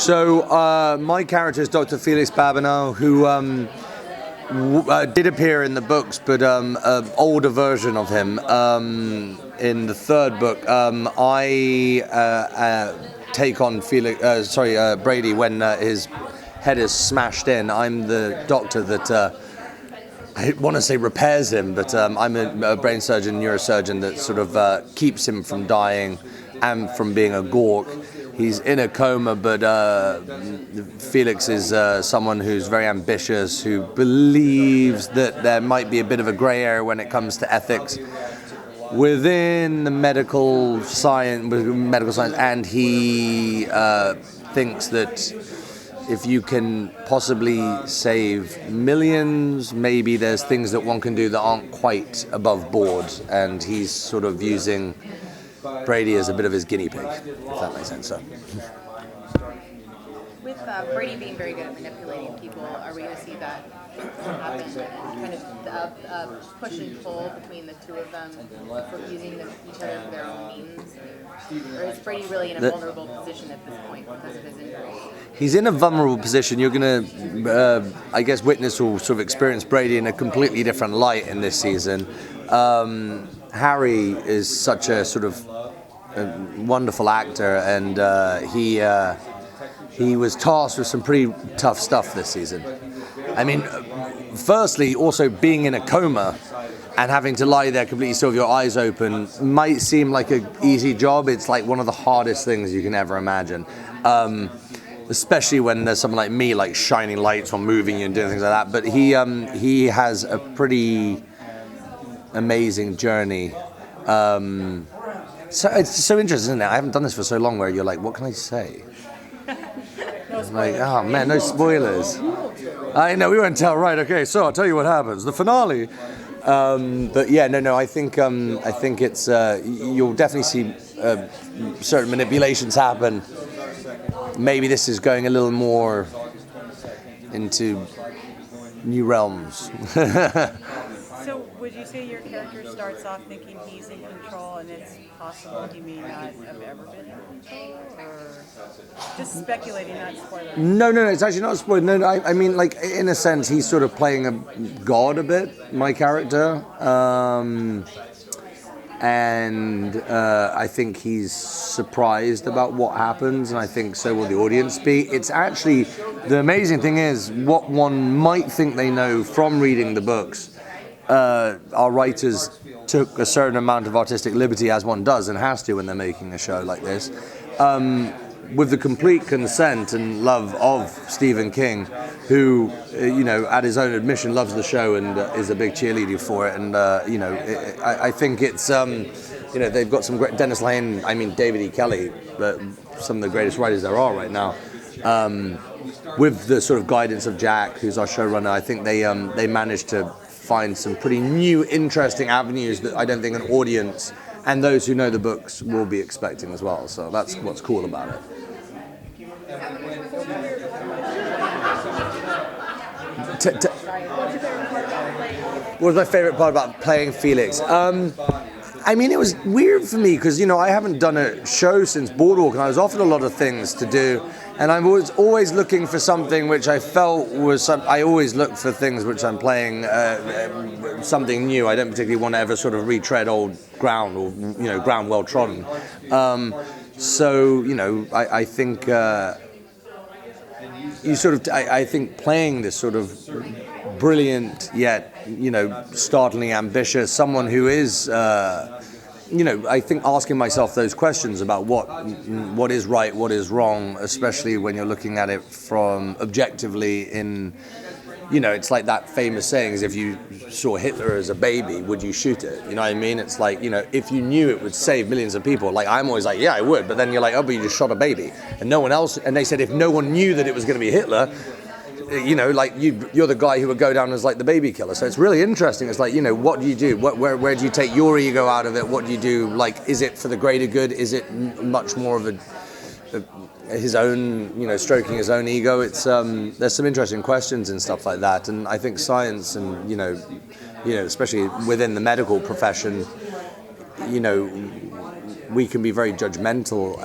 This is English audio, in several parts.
So my character is Dr. Felix Babineau, who did appear in the books, but an older version of him. In the third book, I take on Brady when his head is smashed in. I'm the doctor that I want to say repairs him, but I'm a brain surgeon, neurosurgeon that sort of keeps him from dying and from being a gawk. He's in a coma, but Felix is someone who's very ambitious, who believes that there might be a bit of a gray area when it comes to ethics within the medical science, and he thinks that if you can possibly save millions, maybe there's things that one can do that aren't quite above board, and he's sort of using Brady as a bit of his guinea pig, if that makes sense. So. With Brady being very good at manipulating people, are we going to see that happen? Kind of push and pull between the two of them for using each other for their own means? Or is Brady really in a vulnerable position at this point because of his injury? He's in a vulnerable position. You're going to, I guess, witness or sort of experience Brady in a completely different light in this season. Harry is such a sort of wonderful actor, and he was tasked with some pretty tough stuff this season. I mean, firstly, also being in a coma and having to lie there completely still with your eyes open might seem like an easy job. It's like one of the hardest things you can ever imagine. Especially when there's someone like me, like shining lights or moving you and doing things like that. But he has a pretty amazing journey. So it's so interesting, isn't it? I haven't done this for so long where you're like, what can I say? Like, oh man, no spoilers. I know, we won't tell, right, okay, so I'll tell you what happens. The finale. But yeah, no, I think it's, you'll definitely see certain manipulations happen. Maybe this is going a little more into new realms. So would you say your character starts off thinking he's in control and it's possible he may not have ever been in control? Or just speculating, not spoiling? No, it's actually not spoiling. No, I mean, like, in a sense, he's sort of playing a god a bit, my character. And I think he's surprised about what happens, and I think so will the audience be. It's actually, the amazing thing is, what one might think they know from reading the books, our writers took a certain amount of artistic liberty, as one does and has to when they're making a show like this, with the complete consent and love of Stephen King, who, at his own admission, loves the show and is a big cheerleader for it. And I think it's, they've got some great, Dennis Lane, David E. Kelly, some of the greatest writers there are right now. With the sort of guidance of Jack, who's our showrunner, I think they managed to find some pretty new, interesting avenues that I don't think an audience and those who know the books will be expecting as well. So that's what's cool about it. What was my favorite part about playing Felix? It was weird for me because, I haven't done a show since Boardwalk, and I was offered a lot of things to do, and I was always looking for something which I felt was I always look for things which I'm playing something new. I don't particularly want to ever sort of retread old ground or, ground well trodden. I think I think playing this sort of brilliant yet, startlingly ambitious, someone who is, I think asking myself those questions about what is right, what is wrong, especially when you're looking at it from objectively in, it's like that famous saying is, if you saw Hitler as a baby, would you shoot it? You know what I mean? It's like, if you knew it would save millions of people, like I'm always like, yeah, I would, but then you're like, oh, but you just shot a baby. And no one else, and they said if no one knew that it was going to be Hitler, you're the guy who would go down as like the baby killer. So it's really interesting. It's like, what do you do? Where do you take your ego out of it? What do you do? Like, is it for the greater good? Is it much more of his own, stroking his own ego? It's there's some interesting questions and stuff like that. And I think science and, especially within the medical profession, we can be very judgmental,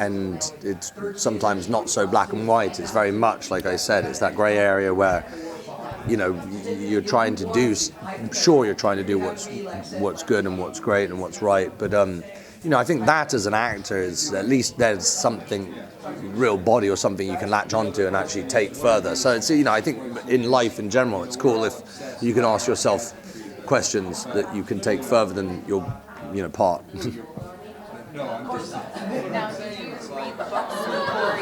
and it's sometimes not so black and white. It's very much, like I said, it's that grey area where, you know, you're trying to do what's good and what's great and what's right, but you know, I think that as an actor is at least there's something real body or something you can latch onto and actually take further. So it's, you know, I think in life in general, it's cool if you can ask yourself questions that you can take further than your, you know, part. Now, did you read the books before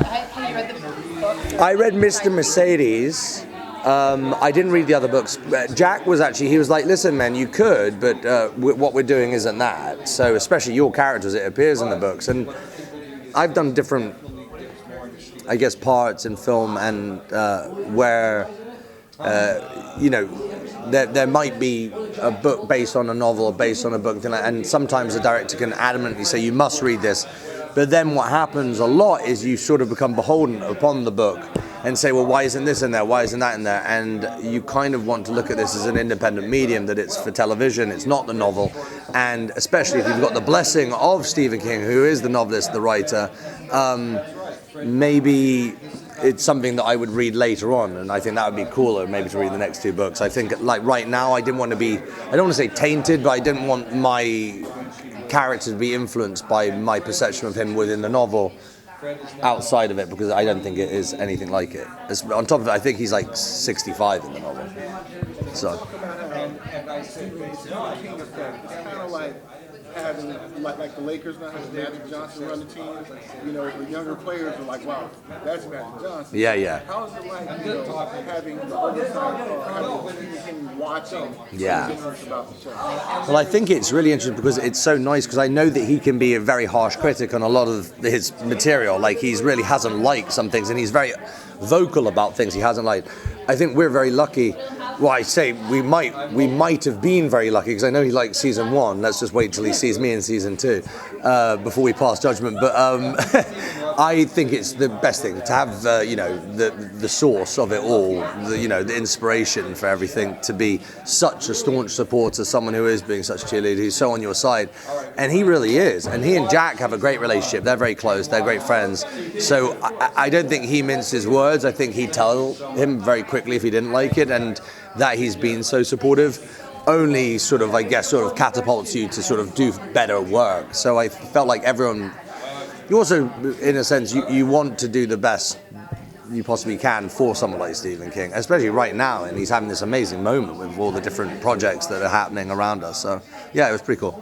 have you read the books? I read Mr. Mercedes. I didn't read the other books. Jack was actually, he was like, listen, man, you could, but what we're doing isn't that. So especially your characters, it appears in the books. And I've done different, I guess, parts in film and where, you know, there might be a book based on a novel or based on a book, and sometimes the director can adamantly say, you must read this. But then what happens a lot is you sort of become beholden upon the book and say, well, why isn't this in there? Why isn't that in there? And you kind of want to look at this as an independent medium, that it's for television, it's not the novel. And especially if you've got the blessing of Stephen King, who is the novelist, the writer, maybe it's something that I would read later on. And I think that would be cooler, maybe to read the next two books. I think, like, right now, I don't want to say tainted, but I didn't want my character to be influenced by my perception of him within the novel outside of it, because I don't think it is anything like it. On top of it, I think he's like 65 in the novel. So. It's kind of like having like the Lakers now have Magic Johnson run the team. You know, the younger players are like, wow, that's Magic Johnson. Yeah. How is it like, you know, having the oversight or having Stephen King watching? Yeah. About the show? Well, I think it's really interesting because it's so nice, because I know that he can be a very harsh critic on a lot of his material. Like, he's really hasn't liked some things, and he's very vocal about things he hasn't liked. I think we're very lucky. Well, I say we might have been very lucky, because I know he liked season 1. Let's just wait till he sees me in season 2 before we pass judgment. But I think it's the best thing to have, you know, the source of it all, the inspiration for everything, to be such a staunch supporter, someone who is being such a cheerleader, who's so on your side, and he really is. And he and Jack have a great relationship. They're very close. They're great friends. So I don't think he minces words. I think he'd tell him very quickly if he didn't like it, and that he's been so supportive only sort of catapults you to sort of do better work. So I felt like everyone, you also, in a sense, you want to do the best you possibly can for someone like Stephen King, especially right now, and he's having this amazing moment with all the different projects that are happening around us. So yeah, it was pretty cool.